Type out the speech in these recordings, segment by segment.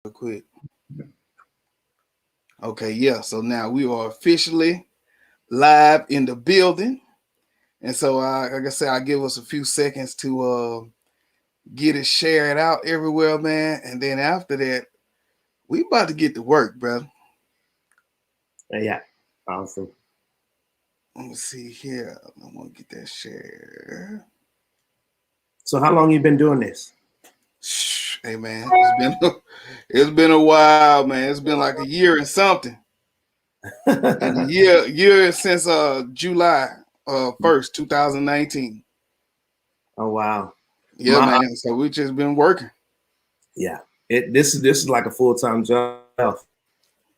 real quick. Okay, yeah. So now we are officially live in the building, and so like I said, I give us a few seconds to get it shared out everywhere, man. And then after that, we about to get to work, brother. Yeah, awesome. Let me see here. I want to get that share. So how long you been doing this? Hey man, it's been a while, man. It's been like a year and something. And the year since July 1st, 2019. Oh wow. Yeah, My man. So we just been working. yeah. This is like a full-time job.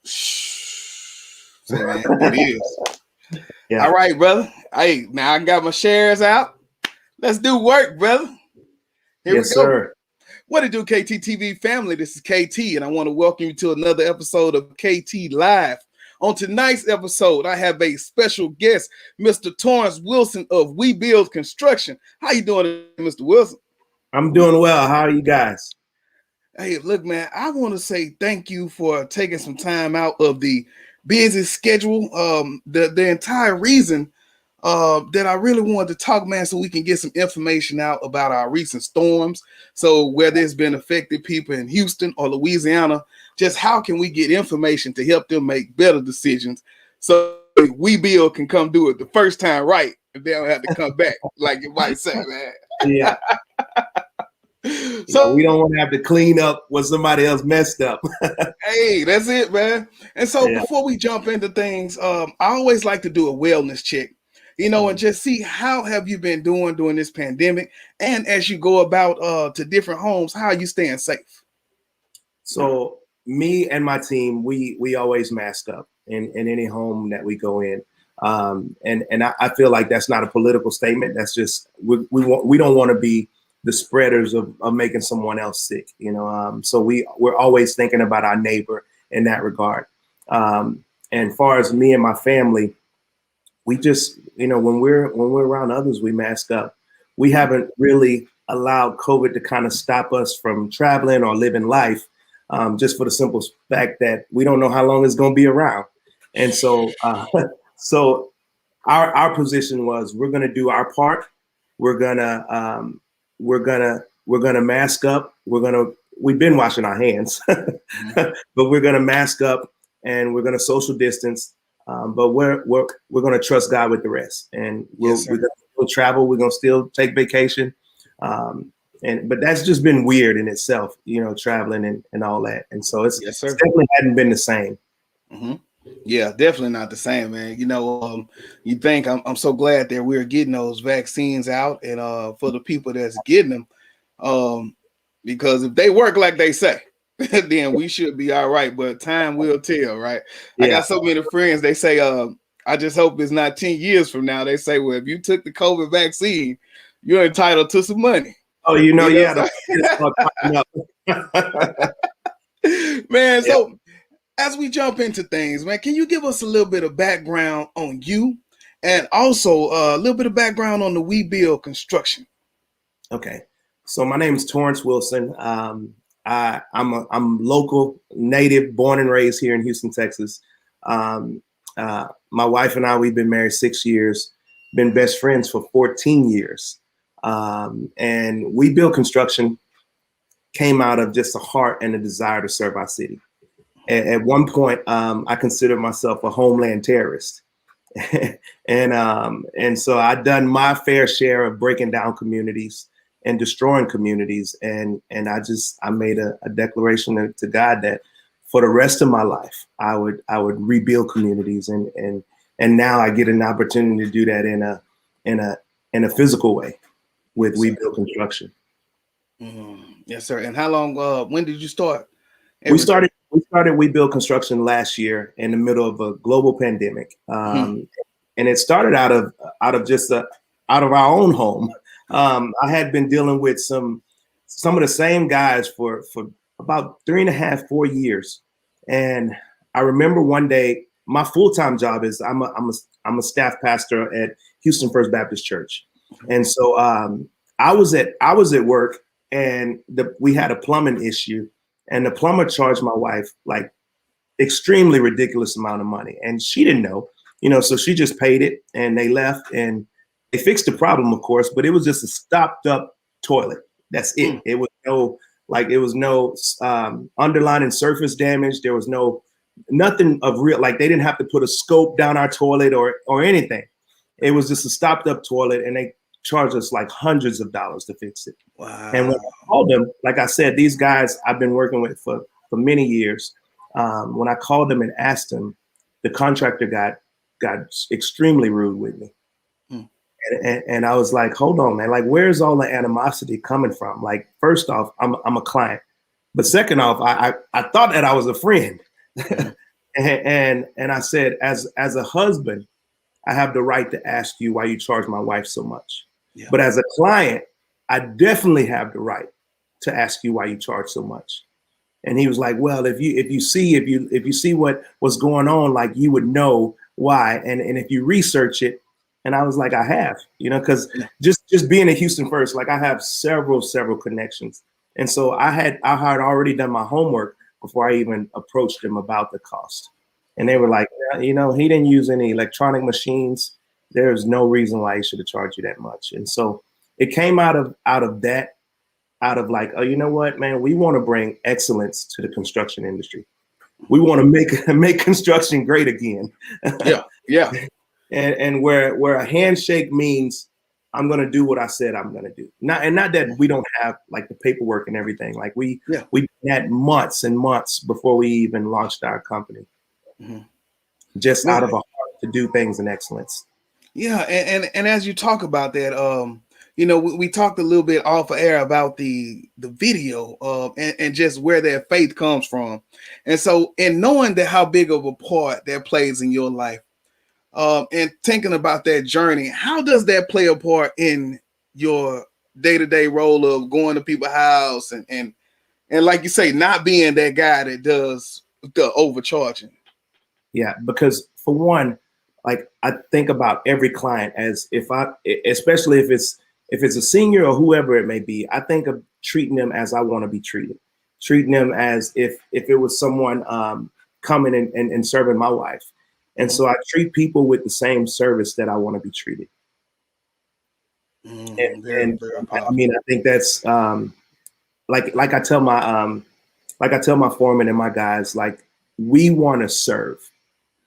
Say man, it is. Yeah. All right, brother. Hey, now I got my shares out. Let's do work, brother. Here we Yes, go. sir. What it do, KTTV family? This is KT, and I want to welcome you to another episode of KT Live. On tonight's episode, I have a special guest, Mr. Torrance Wilson of We Build Construction. How you doing, Mr. Wilson? I'm doing well. How are you guys? Hey, look, man, I want to say thank you for taking some time out of the busy schedule. The entire reason that I really wanted to talk, man, so we can get some information out about our recent storms. So whether it's been affected people in Houston or Louisiana, just how can we get information to help them make better decisions so We Build can come do it the first time right, and they don't have to come back, like you might say, man. Yeah. So We don't want to have to clean up what somebody else messed up. hey, that's it, man. And so Yeah. before we jump into things, I always like to do a wellness check, and just see how have you been doing during this pandemic, and as you go about to different homes, how are you staying safe? So me and my team, we always mask up in any home that we go in. And I feel like that's not a political statement. That's just we don't want to be the spreaders of making someone else sick, So we're always thinking about our neighbor in that regard. And far as me and my family, we just, when we're around others, we mask up. We haven't really allowed COVID to kind of stop us from traveling or living life, just for the simple fact that we don't know how long it's going to be around. And so, so our position was we're going to do our part. We're gonna we're gonna mask up. We've been washing our hands, but we're gonna mask up and we're gonna social distance. But we're gonna trust God with the rest, and we're gonna still travel. We're gonna still take vacation, but that's just been weird in itself, traveling and all that. And so it's definitely hadn't been the same. Mm-hmm. Yeah, definitely not the same, man. You think I'm so glad that we're getting those vaccines out, and for the people that's getting them, because if they work like they say, then we should be all right. But time will tell, right? Yeah. I got so many friends. They say, I just hope it's not 10 years from now. They say, well, if you took the COVID vaccine, you're entitled to some money. Oh, yeah. Man, so as we jump into things, man, can you give us a little bit of background on you, and also a little bit of background on the We Build Construction? Okay, so my name is Torrance Wilson. I'm local, native, born and raised here in Houston, Texas. My wife and I, we've been married 6 years, been best friends for 14 years. And We Build Construction came out of just a heart and a desire to serve our city. At one point, I considered myself a homeland terrorist. And so I'd done my fair share of breaking down communities and destroying communities. And I made a declaration to God that for the rest of my life, I would rebuild communities. And now I get an opportunity to do that in a physical way with We Build Construction. Yes, sir. And how long, when did you start? We started We Build Construction last year in the middle of a global pandemic. And it started out of our own home. I had been dealing with some of the same guys for about 3.5, 4 years. And I remember one day, my full-time job is I'm a staff pastor at Houston First Baptist Church. And so I was at work, and we had a plumbing issue. and the plumber charged my wife like extremely ridiculous amount of money, and she didn't know, so she just paid it, and they left, and they fixed the problem, of course, but it was just a stopped up toilet. That's it. Mm. It was no underlining surface damage. There was nothing of real, like they didn't have to put a scope down our toilet or anything. It was just a stopped up toilet, and they charged us like hundreds of dollars to fix it. And when Wow. I called them, like I said, these guys I've been working with for many years. When I called them and asked them, the contractor got extremely rude with me. Mm. And I was like, hold on, man, like, where's all the animosity coming from? Like, first off, I'm a client. But second off, I thought that I was a friend. and I said, as a husband, I have the right to ask you why you charge my wife so much. Yeah. But as a client, I definitely have the right to ask you why you charge so much. And he was like, well, if you see what's going on, like, you would know why. And if you research it. And I was like, I have, because just being in Houston first, like, I have several connections. And so I had already done my homework before I even approached them about the cost. And they were like, he didn't use any electronic machines. There's no reason why he should have charged you that much. And so it came out of like, oh, you know what, man, we want to bring excellence to the construction industry. We want to make construction great again. Yeah. And where a handshake means I'm going to do what I said I'm going to do. Not that we don't have like the paperwork and everything. Like we had months and months before we even launched our company, just out of a heart to do things in excellence. Yeah, and as you talk about that, we talked a little bit off air about the video, and just where their faith comes from, and so in knowing that how big of a part that plays in your life. And thinking about that journey, how does that play a part in your day-to-day role of going to people's house and like you say, not being that guy that does the overcharging? Yeah, because for one, like, I think about every client as especially if it's a senior or whoever it may be, I think of treating them as I want to be treated, treating them as if it was someone coming and serving my wife. And so I treat people with the same service that I want to be treated. Very, very powerful. I mean, I think that's like I tell my foreman and my guys, like, we want to serve.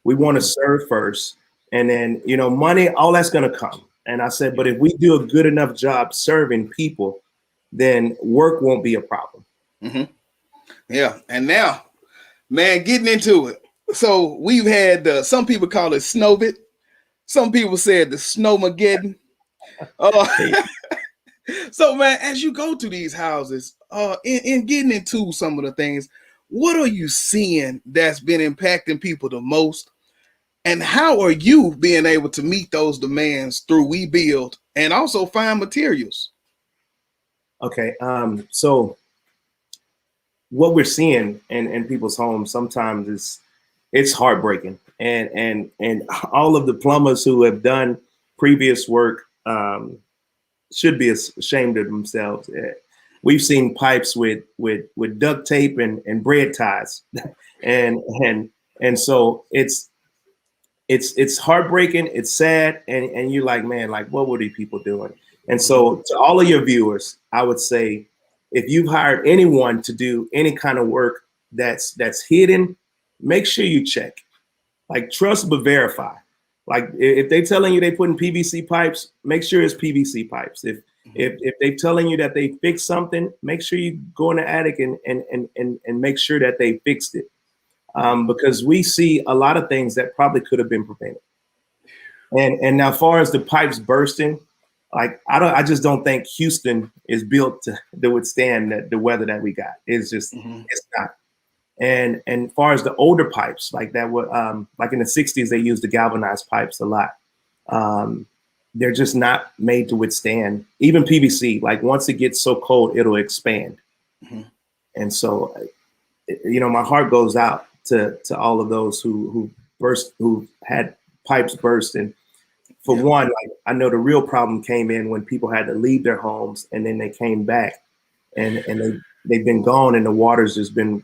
We want to serve first, and then, money, all that's going to come. And I said, but if we do a good enough job serving people, then work won't be a problem. Mm-hmm. Yeah, and now, man, getting into it. So we've had some people call it Snowbit. Some people said the Snowmageddon. So, man, as you go to these houses, in getting into some of the things, what are you seeing that's been impacting people the most? And how are you being able to meet those demands through WeBuild and also find materials? Okay, so what we're seeing in people's homes sometimes it's heartbreaking, and all of the plumbers who have done previous work should be ashamed of themselves. We've seen pipes with duct tape and bread ties, and so it's heartbreaking, it's sad, and you're like, man, like, what were these people doing? And so, to all of your viewers, I would say, if you've hired anyone to do any kind of work that's hidden, make sure you check. Like, trust but verify. Like, if they're telling you they put in PVC pipes, make sure it's PVC pipes. If they're telling you that they fixed something, make sure you go in the attic and make sure that they fixed it. Because we see a lot of things that probably could have been prevented. And now, as far as the pipes bursting, like, I just don't think Houston is built to withstand the weather that we got. It's just it's not. And as far as the older pipes, like that were like in the 60s, they used the galvanized pipes a lot. They're just not made to withstand even PVC. Like, once it gets so cold, it'll expand. And so, my heart goes out to all of those who had pipes burst. And for one, like, I know the real problem came in when people had to leave their homes and then they came back and they've been gone and the water's just been,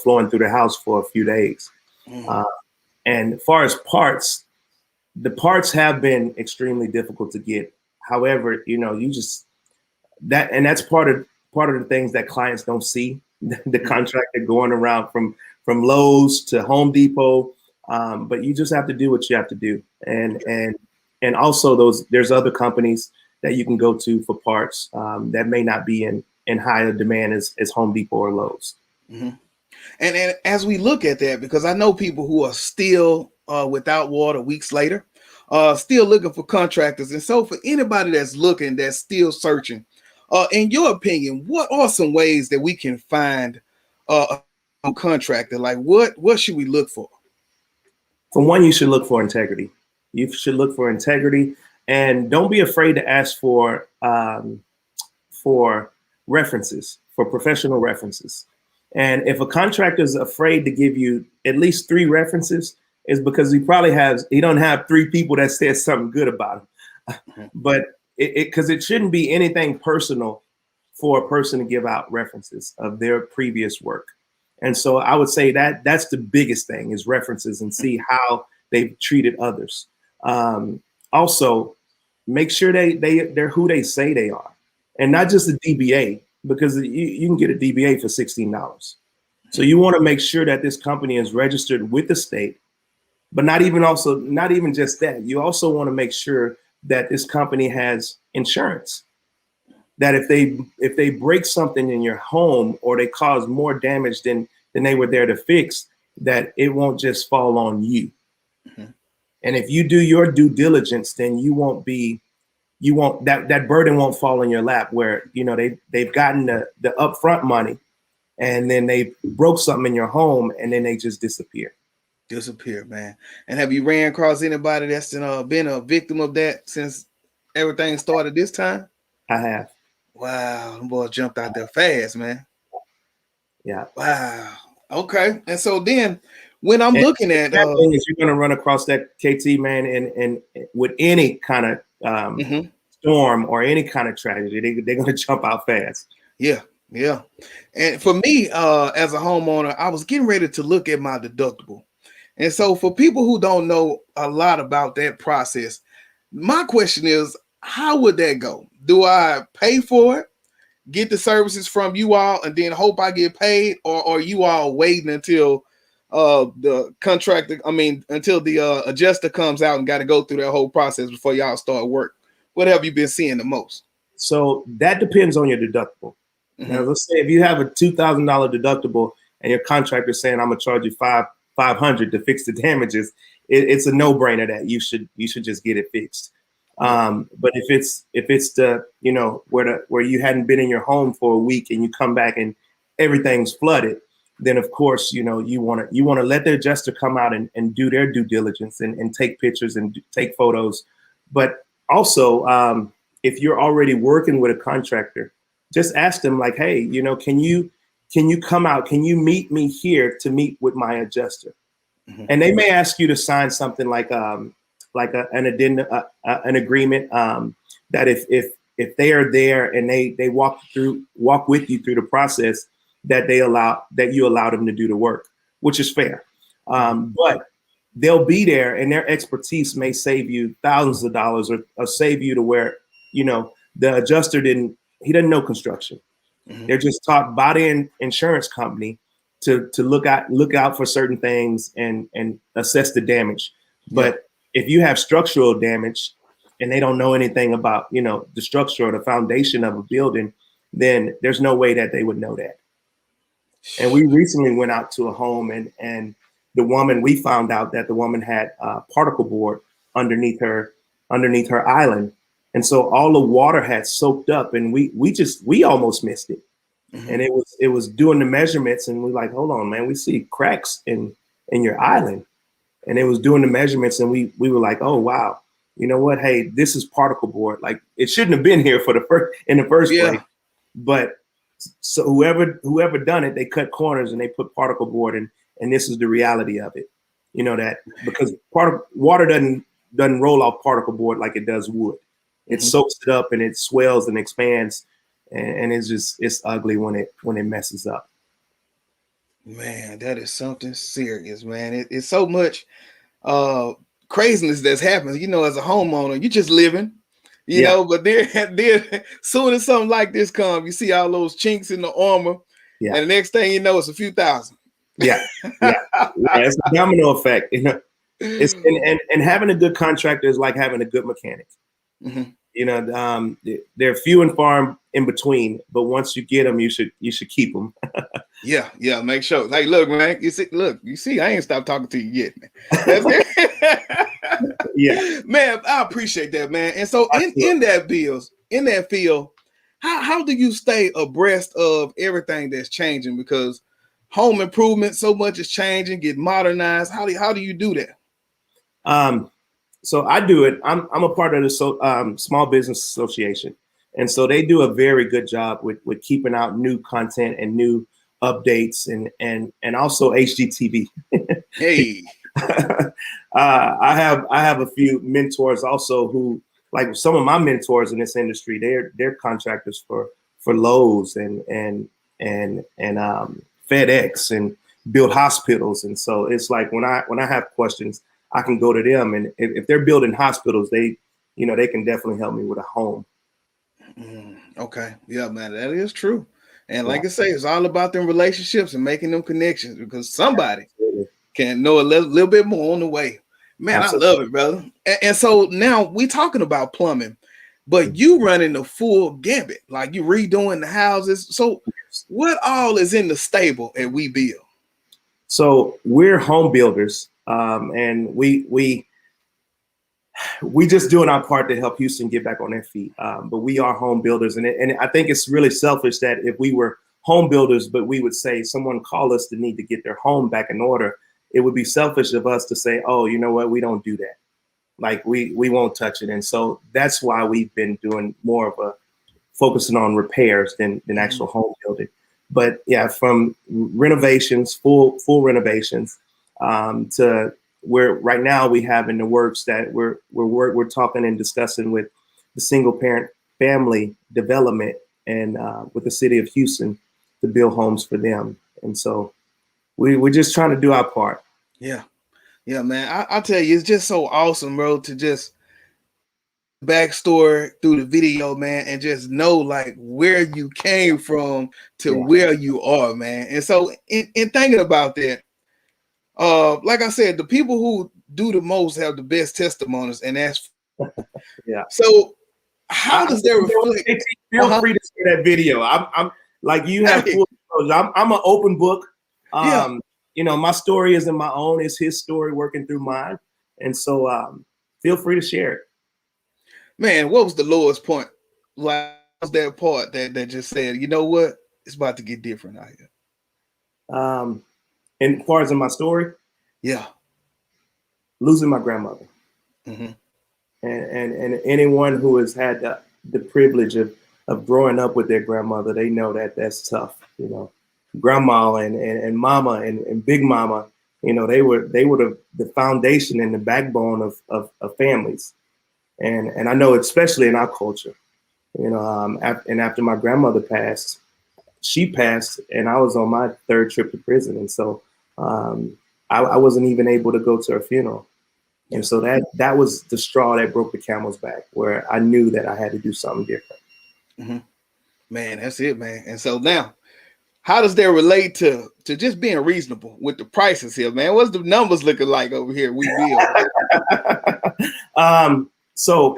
flowing through the house for a few days. Mm. Uh, and as far as parts, the parts have been extremely difficult to get. However, you just that's part of the things that clients don't see. The contractor going around from Lowe's to Home Depot, but you just have to do what you have to do. And also there's other companies that you can go to for parts that may not be in higher demand as Home Depot or Lowe's. Mm-hmm. And as we look at that, because I know people who are still without water weeks later, still looking for contractors. And so for anybody that's looking, that's still searching, in your opinion, what are some ways that we can find a contractor? Like what should we look for? For one, you should look for integrity. You should look for integrity, and don't be afraid to ask for references, for professional references. And if a contractor is afraid to give you at least 3 references, is because he don't have 3 people that said something good about him. But because it shouldn't be anything personal for a person to give out references of their previous work. And so I would say that that's the biggest thing is references and see how they've treated others. Also, make sure they're who they say they are, and not just a DBA, because you can get a DBA for $16. So you want to make sure that this company is registered with the state, but not even just that. You also want to make sure that this company has insurance. That if they break something in your home or they cause more damage than they were there to fix, that it won't just fall on you. Mm-hmm. And if you do your due diligence, then you won't that burden won't fall in your lap where they've gotten the upfront money and then they broke something in your home and then they just disappear. Disappear, man. And have you ran across anybody that's been a victim of that since everything started this time? I have. Wow, them boys jumped out there fast, man. Yeah. Wow. Okay. And so then when I'm And looking at that thing is you're gonna run across that KT, man, and with any kind of mm-hmm. storm or any kind of tragedy, they're gonna jump out fast. Yeah. And for me, as a homeowner, I was getting ready to look at my deductible. And so for people who don't know a lot about that process, my question is, how would that go? Do I pay for it, get the services from you all, and then hope I get paid, or are you all waiting until the contractor, until the adjuster comes out and got to go through that whole process before y'all start work? What have you been seeing the most? So that depends on your deductible. Mm-hmm. Now, let's say if you have a $2,000 deductible and your contractor is saying I'm gonna charge you $500 to fix the damages, it's a no-brainer that you should just get it fixed. But if it's the where you hadn't been in your home for a week and you come back and everything's flooded, then of course you want to let the adjuster come out and do their due diligence and take pictures and take photos. But also if you're already working with a contractor, just ask them like, hey, can you come out? Can you meet me here to meet with my adjuster? Mm-hmm. And they may ask you to sign something like an addendum, an agreement that if they are there and they walk with you through the process, that you allow them to do the work, which is fair. But they'll be there and their expertise may save you thousands of dollars or save you to where the adjuster doesn't know construction. Mm-hmm. They're just taught by the insurance company to look out for certain things and assess the damage. But if you have structural damage and they don't know anything about the structure or the foundation of a building, then there's no way that they would know that. And we recently went out to a home and we found out that the woman had particle board underneath her island. And so all the water had soaked up and we almost missed it. Mm-hmm. And it was doing the measurements and we're like, hold on, man, we see cracks in your island. And it was doing the measurements and we were like, oh, wow, you know what? Hey, this is particle board. Like it shouldn't have been here in the first place. But so whoever done it, they cut corners and they put particle board and this is the reality of it. That because water doesn't roll off particle board like it does wood. It soaks it up and it swells and expands. and it's ugly when it messes up. Man, that is something serious, man. It's so much uh craziness that's happening. You know, as a homeowner, you just living, you Yeah, know, but then soon as something like this comes, you see all those chinks in the armor, yeah, and the next thing you know, it's a few thousand. yeah, yeah, yeah. It's a domino effect. You know, it's and having a good contractor is like having a good mechanic. Mhm. You know, they're few and far in between, but once you get them, you should keep them. Yeah, yeah, make sure. Like, look, man, you see, I ain't stopped talking to you yet, man. That's Yeah, it. Man, I appreciate that, man. And so in that field, how do you stay abreast of everything that's changing? Because home improvement, so much is changing, get modernized. How do you do that? um, so I do it. I'm a part of the Small Business Association, and so they do a very good job with keeping out new content and new updates and also HGTV. Hey, I have a few mentors also who, like some of my mentors in this industry, they're contractors for Lowe's and FedEx and build hospitals, and so it's like when I have questions, I can go to them, and if they're building hospitals, they can definitely help me with a home. Okay, yeah, man, that is true. And Yeah, like I say, it's all about them relationships and making them connections because somebody absolutely, can know a little bit more on the way. Man, I absolutely. love it, brother. And so now we talking about plumbing, but you running the full gambit, like you redoing the houses. So what all is in the stable at We Build? So we're home builders, and we just doing our part to help Houston get back on their feet. But we are home builders, and I think it's really selfish that if we were home builders, but we would say someone call us to need to get their home back in order, it would be selfish of us to say, oh, you know what, we don't do that. Like we won't touch it, and so that's why we've been doing more of a focusing on repairs than actual home building. But yeah, from renovations, full renovations, to where right now we have in the works that we're talking and discussing with the single parent family development and with the city of Houston to build homes for them. And so we're just trying to do our part. Yeah, yeah, man. I tell you, it's just so awesome, bro, to just backstory through the video, man, and just know like where you came from to Yeah, where you are, man. And so in thinking about that, like I said, the people who do the most have the best testimonies, and that's yeah. so how does that reflect? Feel Uh-huh. free to share that video. I'm like you have Hey, full. I'm an open book. yeah, My story isn't my own; it's his story working through mine, and so feel free to share it. man, what was the lowest point? Like what was that part that just said, you know what? It's about to get different out here. Um, and as far as in my story, Yeah. losing my grandmother, Hmm. and anyone who has had the privilege of growing up with their grandmother, they know that that's tough. Grandma and mama and big mama, they were the foundation and the backbone of families. And I know especially in our culture, and after my grandmother passed, she passed, and I was on my third trip to prison, and so I wasn't even able to go to her funeral. And Yeah. so that was the straw that broke the camel's back, where I knew that I had to do something different. Hmm. Man, that's it, man. And so now, how does that relate to just being reasonable with the prices here, man? What's the numbers looking like over here? We build. So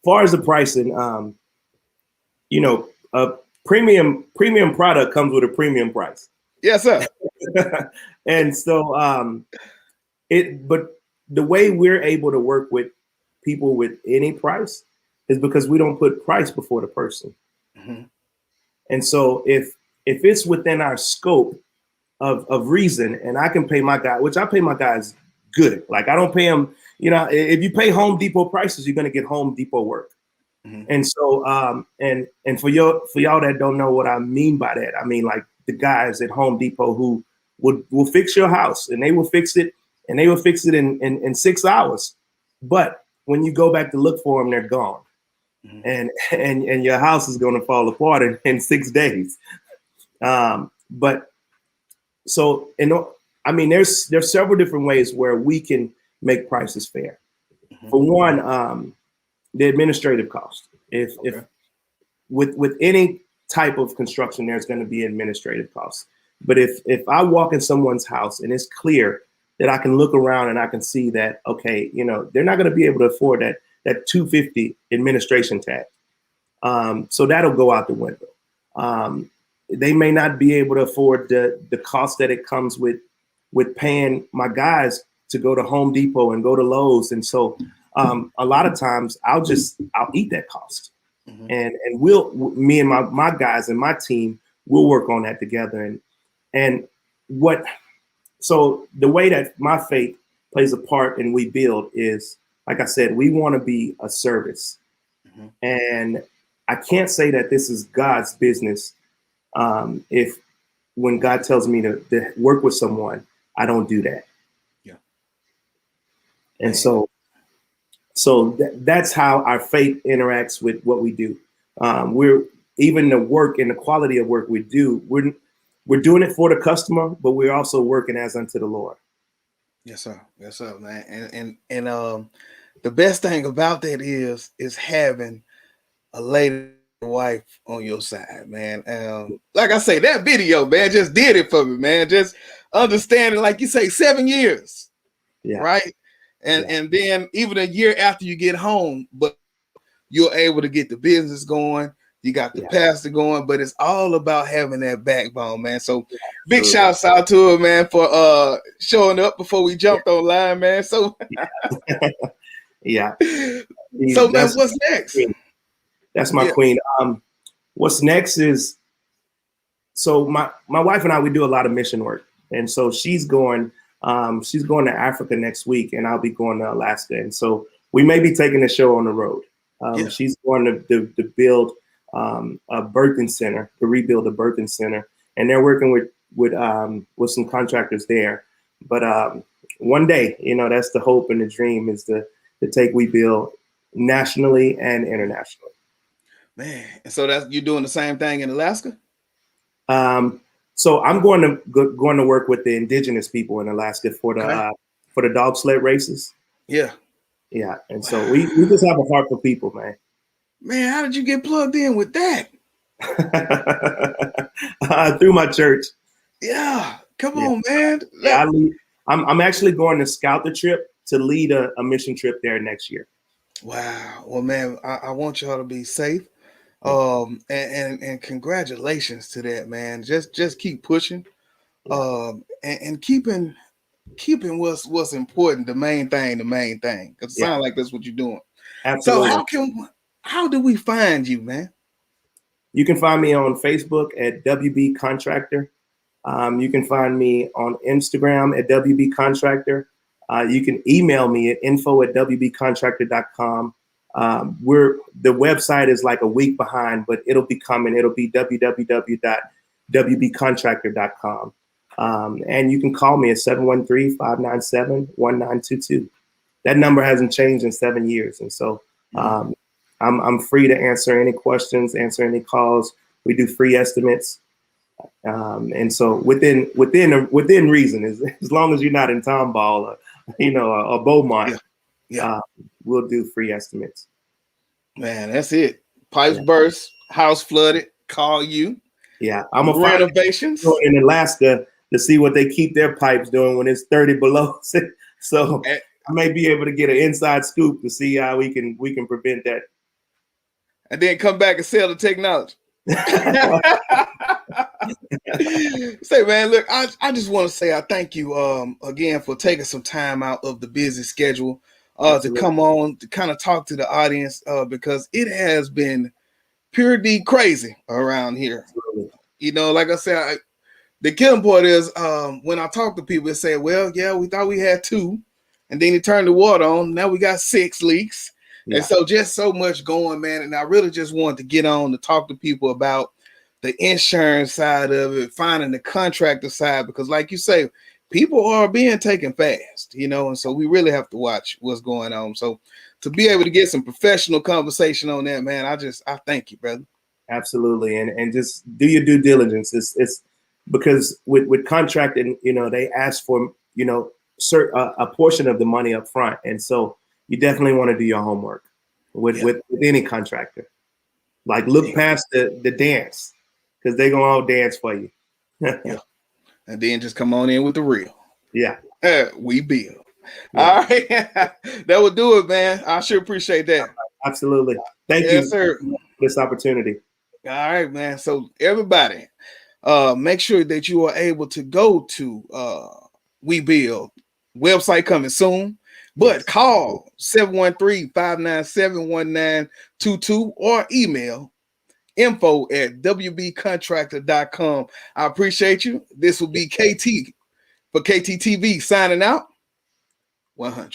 far as the pricing, a premium product comes with a premium price. Yes, sir. And so but the way we're able to work with people with any price is because we don't put price before the person. Hmm. And so if it's within our scope of reason, and I can pay my guy, which I pay my guys good. Like I don't pay them, if you pay Home Depot prices, you're gonna get Home Depot work. Hmm. And so and for y'all that don't know what I mean by that, I mean like the guys at Home Depot who will fix your house, and they will fix it, and they will fix it in 6 hours. But when you go back to look for them, they're gone. and your house is going to fall apart in 6 days. But so, I mean, there's several different ways where we can make prices fair. For one, the administrative cost. If with any type of construction, there's going to be administrative costs. But if I walk in someone's house and it's clear that I can look around and I can see that, okay, they're not going to be able to afford that $250 administration tag. So that'll go out the window. They may not be able to afford the cost that it comes with paying my guys to go to Home Depot and go to Lowe's. And so a lot of times I'll eat that cost. And me and my guys and my team, we'll work on that together. So the way that my faith plays a part and we build is, like I said, we want to be a service. And I can't say that this is God's business. If when God tells me to work with someone, I don't do that. Yeah. And so that's how our faith interacts with what we do. We're even the work and the quality of work we do. We're doing it for the customer, but we're also working as unto the Lord. Yes, sir. Yes, sir, man. And the best thing about that is having a lady wife on your side, man. Like I say, that video, man, just did it for me, man. Just understanding, like you say, 7 years, right? And then even a year after you get home, but you're able to get the business going. You got the pastor going, but it's all about having that backbone, man. So big shouts out to her, man, for showing up before we jumped online, man. So So man, what's next? That's my queen. What's next is, so my wife and I, we do a lot of mission work. And so she's going to Africa next week, and I'll be going to Alaska. And so we may be taking the show on the road. She's going to build a birthing center, to rebuild a birthing center. And they're working with some contractors there. But one day, that's the hope and the dream, is to take We Build nationally and internationally. Man, and so you're doing the same thing in Alaska? So I'm going to work with the indigenous people in Alaska for the dog sled races. Yeah. And so we just have a heart for people, man. Man, how did you get plugged in with that? Through my church. Yeah, come on, man. I'm actually going to scout the trip to lead a mission trip there next year. Wow. Well, man, I want y'all to be safe. And congratulations to that, man. Just keep pushing. And keeping what's important, the main thing. Because it sounds like that's what you're doing. Absolutely. So how do we find you, man? You can find me on Facebook at WB Contractor. You can find me on Instagram at WB Contractor. You can email me at info@wbcontractor.com. The website is like a week behind, but it'll be coming. It'll be www.wbcontractor.com. And you can call me at 713-597-1922. That number hasn't changed in 7 years. And so I'm free to answer any questions, answer any calls. We do free estimates. And so within reason, as long as you're not in Tomball or Beaumont, we'll do free estimates. Man, that's it. Pipes burst, house flooded, call you. Yeah, I'm a renovations in Alaska to see what they keep their pipes doing when it's 30 below. So I may be able to get an inside scoop to see how we can prevent that. And then come back and sell the technology. Say, man, look, I just want to say I thank you again for taking some time out of the busy schedule to come on to kind of talk to the audience because it has been pure D crazy around here. Absolutely. Like I said, the killing part is when I talk to people, they say, well, yeah, we thought we had 2, and then he turned the water on. Now we got 6 leaks. And so just so much going, man. And I really just wanted to get on to talk to people about the insurance side of it, finding the contractor side, because like you say, people are being taken fast, and so we really have to watch what's going on. So to be able to get some professional conversation on that, man, I thank you, brother. Absolutely, and just do your due diligence. It's because with contracting, they ask for a portion of the money up front, and so you definitely want to do your homework with any contractor. Like look past the dance, because they're gonna all dance for you. Yeah, and then just come on in with the real. Yeah, we build. Yeah. All right, that would do it, man. I sure appreciate that. Absolutely, thank you, sir, for this opportunity. All right, man. So everybody, make sure that you are able to go to We Build website coming soon. But call 713-597-1922 or email info@wbcontractor.com. I appreciate you. This will be KT for KTTV signing out. 100.